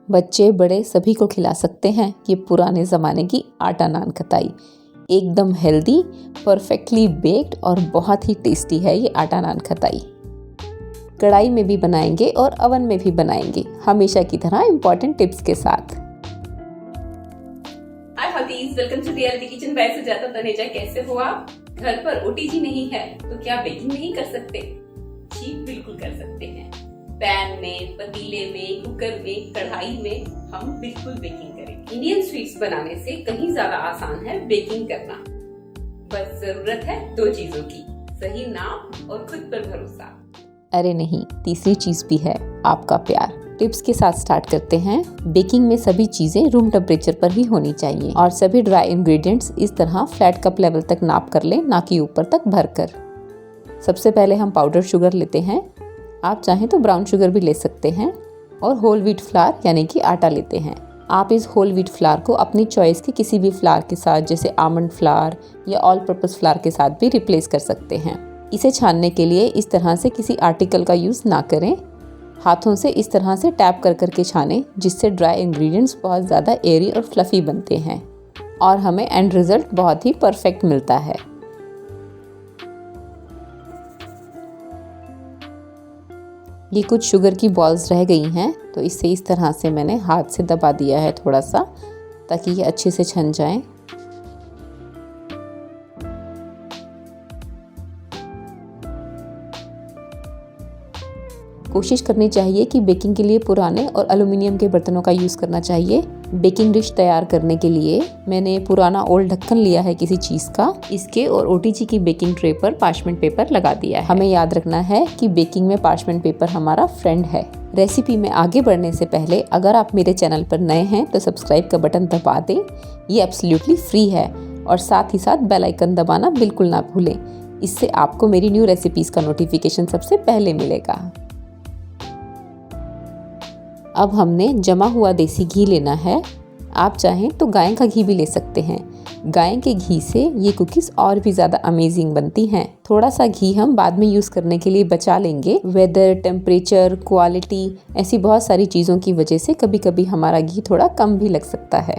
बच्चे बड़े सभी को खिला सकते हैं ये पुराने ज़माने की आटा नान खताई। एकदम हेल्दी, परफेक्टली बेक्ड और बहुत ही टेस्टी है ये आटा नान खताई। कढ़ाई में भी बनाएंगे और ओवन में भी बनाएंगे, हमेशा की तरह इम्पोर्टेंट टिप्स के साथ। Hi hotties, welcome to reality kitchen by Sujata Taneja. कैसे हो आप? घर पर ओटीजी नहीं है तो क्या बेकिंग नहीं कर सकते? जी बिल्कुल कर सकते हैं। पैन में, पतीले में, कुकर में, कढ़ाई में हम बिल्कुल बेकिंग करेंगे। इंडियन स्वीट्स बनाने से कहीं ज्यादा आसान है बेकिंग करना। बस जरूरत है दो चीजों की, सही नाप और खुद पर भरोसा। अरे नहीं, तीसरी चीज भी है, आपका प्यार। टिप्स के साथ स्टार्ट करते हैं। बेकिंग में सभी चीजें रूम टेम्परेचर पर ही होनी चाहिए और सभी ड्राई इंग्रेडिएंट्स इस तरह फ्लैट कप लेवल तक नाप कर लें, ना कि ऊपर तक भरकर। सबसे पहले हम पाउडर शुगर लेते हैं। आप चाहें तो ब्राउन शुगर भी ले सकते हैं। और होल व्हीट फ्लावर यानी कि आटा लेते हैं। आप इस होल व्हीट फ्लावर को अपनी चॉइस के किसी भी फ्लावर के साथ, जैसे आमंड फ्लावर या ऑल पर्पस फ्लावर के साथ भी रिप्लेस कर सकते हैं। इसे छानने के लिए इस तरह से किसी आर्टिकल का यूज़ ना करें। हाथों से इस तरह से टैप कर करके छानें, जिससे ड्राई इंग्रेडिएंट्स बहुत ज़्यादा एयरी और फ्लफी बनते हैं और हमें एंड रिजल्ट बहुत ही परफेक्ट मिलता है। ये कुछ शुगर की बॉल्स रह गई हैं, तो इसे इस तरह से मैंने हाथ से दबा दिया है थोड़ा सा, ताकि ये अच्छे से छन जाएं। कोशिश करनी चाहिए कि बेकिंग के लिए पुराने और एल्युमिनियम के बर्तनों का यूज़ करना चाहिए। बेकिंग डिश तैयार करने के लिए मैंने पुराना ओल्ड ढक्कन लिया है किसी चीज़ का। इसके और ओटीजी की बेकिंग ट्रे पर पार्चमेंट पेपर लगा दिया है। हमें याद रखना है कि बेकिंग में पार्चमेंट पेपर हमारा फ्रेंड है। रेसिपी में आगे बढ़ने से पहले अगर आप मेरे चैनल पर नए हैं तो सब्सक्राइब का बटन दबा दें, ये एब्सोल्युटली फ्री है। और साथ ही साथ बेल आइकन दबाना बिल्कुल ना भूलें, इससे आपको मेरी न्यू रेसिपीज़ का नोटिफिकेशन सबसे पहले मिलेगा। अब हमने जमा हुआ देसी घी लेना है। आप चाहें तो गाय का घी भी ले सकते हैं। गाय के घी से ये कुकीज़ और भी ज़्यादा अमेजिंग बनती हैं। थोड़ा सा घी हम बाद में यूज़ करने के लिए बचा लेंगे। वेदर, टेम्परेचर, क्वालिटी, ऐसी बहुत सारी चीज़ों की वजह से कभी कभी हमारा घी थोड़ा कम भी लग सकता है।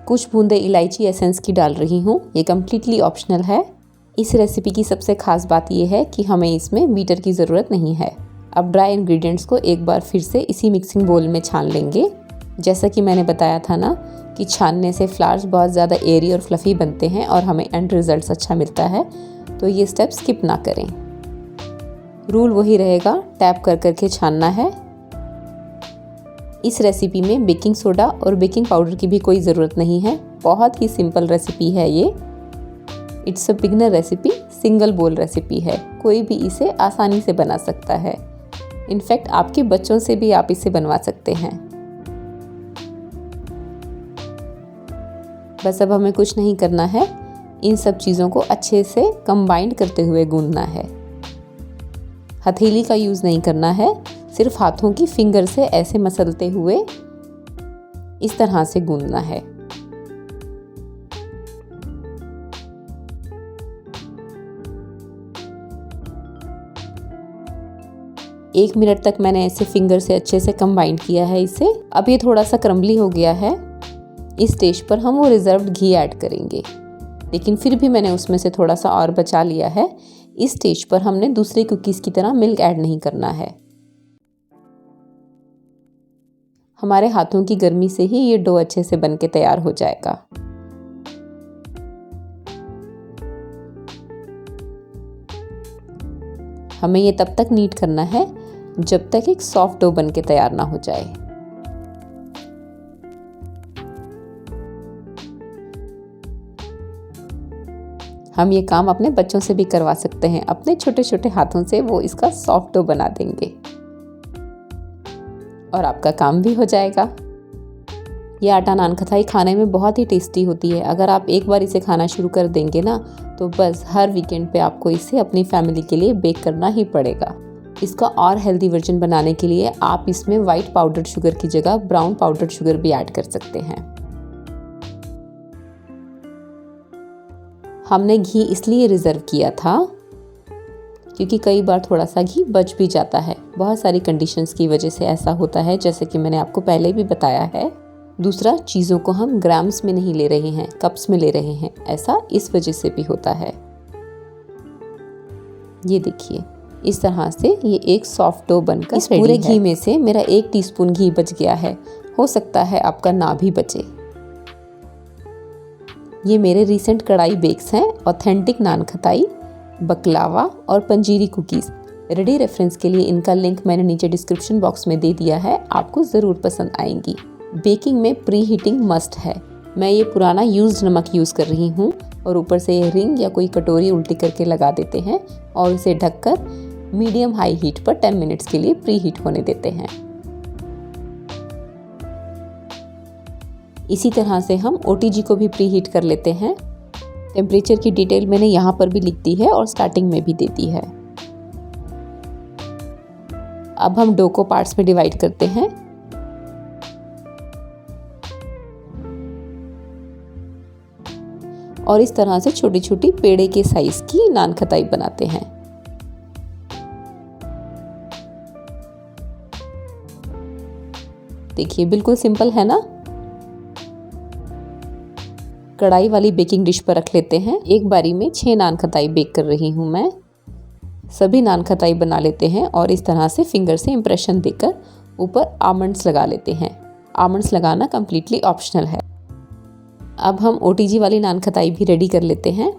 कुछ बूंदे इलायची एसेंस की डाल रही हूँ, ये कम्प्लीटली ऑप्शनल है। इस रेसिपी की सबसे खास बात यह है कि हमें इसमें बीटर की ज़रूरत नहीं है। अब ड्राई इंग्रेडिएंट्स को एक बार फिर से इसी मिक्सिंग बोल में छान लेंगे। जैसा कि मैंने बताया था ना कि छानने से फ्लावर्स बहुत ज़्यादा एयरी और फ्लफी बनते हैं और हमें एंड रिजल्ट्स अच्छा मिलता है, तो ये स्टेप स्किप ना करें। रूल वही रहेगा, टैप कर करके छानना है। इस रेसिपी में बेकिंग सोडा और बेकिंग पाउडर की भी कोई ज़रूरत नहीं है। बहुत ही सिंपल रेसिपी है ये। It's a beginner recipe, single बोल रेसिपी है। कोई भी इसे आसानी से बना सकता है। इनफैक्ट आपके बच्चों से भी आप इसे बनवा सकते हैं। बस अब हमें कुछ नहीं करना है, इन सब चीज़ों को अच्छे से कंबाइंड करते हुए गूंदना है। हथेली का यूज़ नहीं करना है, सिर्फ हाथों की फिंगर से ऐसे मसलते हुए इस तरह से गूंदना है। एक मिनट तक मैंने ऐसे फिंगर से अच्छे से कंबाइंड किया है इसे। अब ये थोड़ा सा क्रम्बली हो गया है। इस स्टेज पर हम वो रिजर्व्ड घी ऐड करेंगे, लेकिन फिर भी मैंने उसमें से थोड़ा सा और बचा लिया है। इस स्टेज पर हमने दूसरे कुकीज़ की तरह मिल्क ऐड नहीं करना है। हमारे हाथों की गर्मी से ही ये डो अच्छे से बन के तैयार हो जाएगा। हमें ये तब तक नीट करना है जब तक एक सॉफ्ट डो बन के तैयार ना हो जाए। हम ये काम अपने बच्चों से भी करवा सकते हैं। अपने छोटे छोटे हाथों से वो इसका सॉफ्ट डो बना देंगे और आपका काम भी हो जाएगा। ये आटा नान खताई खाने में बहुत ही टेस्टी होती है। अगर आप एक बार इसे खाना शुरू कर देंगे ना, तो बस हर वीकेंड पे आपको इसे अपनी फैमिली के लिए बेक करना ही पड़ेगा। इसका और हेल्दी वर्जन बनाने के लिए आप इसमें वाइट पाउडर्ड शुगर की जगह ब्राउन पाउडर्ड शुगर भी ऐड कर सकते हैं। हमने घी इसलिए रिजर्व किया था क्योंकि कई बार थोड़ा सा घी बच भी जाता है। बहुत सारी कंडीशंस की वजह से ऐसा होता है, जैसे कि मैंने आपको पहले भी बताया है। दूसरा, चीज़ों को हम ग्राम्स में नहीं ले रहे हैं, कप्स में ले रहे हैं, ऐसा इस वजह से भी होता है। ये देखिए, इस तरह से ये एक सॉफ्ट डो बनकर इस पूरे घी में से मेरा 1 टीस्पून घी बच गया है। हो सकता है आपका ना भी बचे। ये मेरे रिसेंट कढ़ाई बेक्स हैं, ऑथेंटिक नान खताई, बकलावा और पंजीरी कुकीज़। रेडी रेफरेंस के लिए इनका लिंक मैंने नीचे डिस्क्रिप्शन बॉक्स में दे दिया है, आपको ज़रूर पसंद आएंगी। बेकिंग में प्री हीटिंग मस्ट है। मैं ये पुराना यूज्ड नमक यूज़ कर रही हूँ और ऊपर से ये रिंग या कोई कटोरी उल्टी करके लगा देते हैं और इसे ढककर मीडियम हाई हीट पर 10 मिनट्स के लिए प्री हीट होने देते हैं। इसी तरह से हम OTG को भी प्री हीट कर लेते हैं। टेम्परेचर की डिटेल मैंने यहाँ पर भी लिख दी है और स्टार्टिंग में भी दे दी है। अब हम डो को पार्ट्स में डिवाइड करते हैं। और इस तरह से छोटी छोटी पेड़े के साइज की नान खताई बनाते हैं। देखिए, बिल्कुल सिंपल है ना। कढ़ाई वाली बेकिंग डिश पर रख लेते हैं। एक बारी में 6 नान खताई बेक कर रही हूँ मैं। सभी नान खताई बना लेते हैं और इस तरह से फिंगर से इम्प्रेशन देकर ऊपर आमंड्स लगा लेते हैं। आमंड्स लगाना कम्प्लीटली ऑप्शनल है। अब हम OTG वाली नान खताई भी रेडी कर लेते हैं,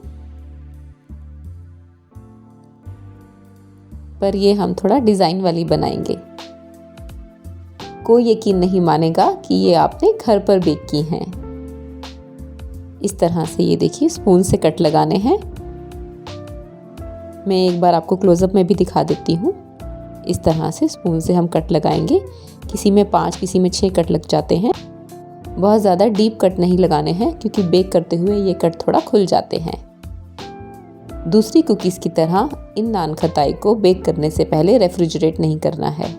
पर ये हम थोड़ा डिज़ाइन वाली बनाएंगे। कोई यकीन नहीं मानेगा कि ये आपने घर पर बेक की हैं। इस तरह से ये देखिए, स्पून से कट लगाने हैं। मैं एक बार आपको क्लोजअप में भी दिखा देती हूँ। इस तरह से स्पून से हम कट लगाएंगे। किसी में 5, किसी में 6 कट लग जाते हैं। बहुत ज़्यादा डीप कट नहीं लगाने हैं, क्योंकि बेक करते हुए ये कट थोड़ा खुल जाते हैं। दूसरी कुकीज़ की तरह इन नान खताई को बेक करने से पहले रेफ्रिजरेट नहीं करना है।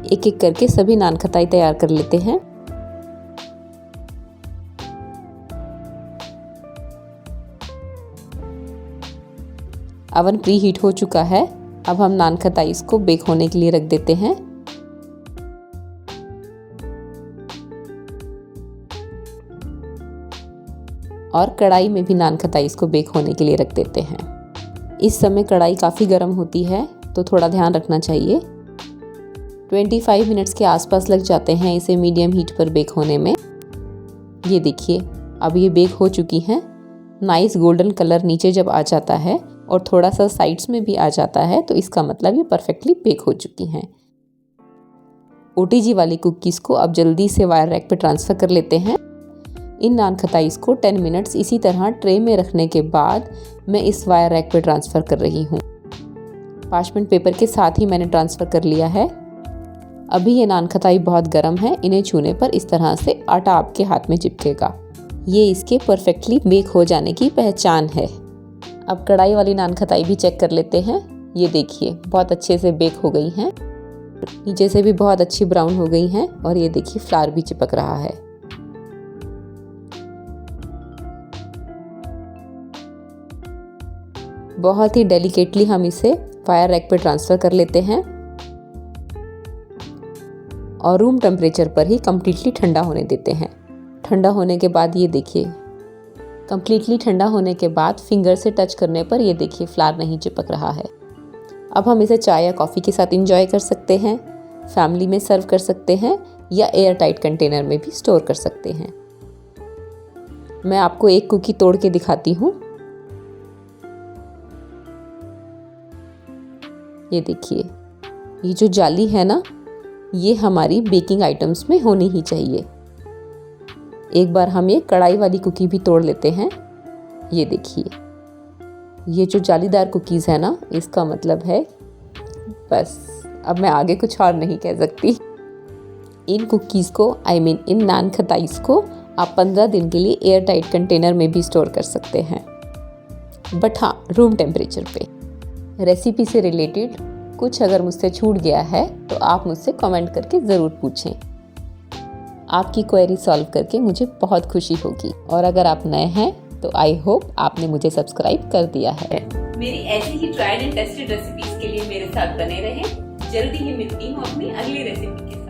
एक एक करके सभी नान खताई तैयार कर लेते हैं। अवन प्री हीट हो चुका है। अब हम नान खताई इसको बेक होने के लिए रख देते हैं। और कढ़ाई में भी नान खताई इसको बेक होने के लिए रख देते हैं। इस समय कढ़ाई काफ़ी गर्म होती है, तो थोड़ा ध्यान रखना चाहिए। 25 मिनट्स के आसपास लग जाते हैं इसे मीडियम हीट पर बेक होने में। ये देखिए, अब ये बेक हो चुकी हैं। नाइस गोल्डन कलर नीचे जब आ जाता है और थोड़ा सा साइड्स में भी आ जाता है, तो इसका मतलब ये परफेक्टली बेक हो चुकी हैं। OTG वाली कुकीज़ को अब जल्दी से वायर रैक पे ट्रांसफ़र कर लेते हैं। इन नान खताईस को 10 मिनट्स इसी तरह ट्रे में रखने के बाद मैं इस वायर रैक पे ट्रांसफ़र कर रही हूँ। पार्चमेंट पेपर के साथ ही मैंने ट्रांसफ़र कर लिया है। अभी ये नान खताई बहुत गर्म है, इन्हें छूने पर इस तरह से आटा आपके हाथ में चिपकेगा। ये इसके परफेक्टली बेक हो जाने की पहचान है। अब कढ़ाई वाली नान खताई भी चेक कर लेते हैं। ये देखिए, बहुत अच्छे से बेक हो गई हैं। नीचे से भी बहुत अच्छी ब्राउन हो गई हैं और ये देखिए, फ्लावर भी चिपक रहा है। बहुत ही डेलिकेटली हम इसे फायर रैक पे ट्रांसफ़र कर लेते हैं और रूम टेम्परेचर पर ही कम्प्लीटली ठंडा होने देते हैं। ठंडा होने के बाद ये देखिए, कम्प्लीटली ठंडा होने के बाद फिंगर से टच करने पर ये देखिए फ्लावर नहीं चिपक रहा है। अब हम इसे चाय या कॉफ़ी के साथ इंजॉय कर सकते हैं, फैमिली में सर्व कर सकते हैं या एयर टाइट कंटेनर में भी स्टोर कर सकते हैं। मैं आपको एक कुकी तोड़ के दिखाती हूँ। ये देखिए, ये जो जाली है ना, ये हमारी बेकिंग आइटम्स में होनी ही चाहिए। एक बार हम ये कढ़ाई वाली कुकी भी तोड़ लेते हैं। ये देखिए, ये जो जालीदार कुकीज़ है ना, इसका मतलब है बस, अब मैं आगे कुछ और नहीं कह सकती। इन कुकीज़ को इन नान खताईस को आप 15 दिन के लिए एयर टाइट कंटेनर में भी स्टोर कर सकते हैं, बट हाँ, रूम टेम्परेचर पे। रेसिपी से रिलेटेड कुछ अगर मुझसे छूट गया है तो आप मुझसे कमेंट करके ज़रूर पूछें। आपकी क्वेरी सॉल्व करके मुझे बहुत खुशी होगी। और अगर आप नए हैं तो आई होप आपने मुझे सब्सक्राइब कर दिया है। मेरी ऐसी he tried and tested recipes के लिए मेरे साथ बने रहें। जल्दी ही मिलती हूँ अपनी अगली रेसिपी के साथ।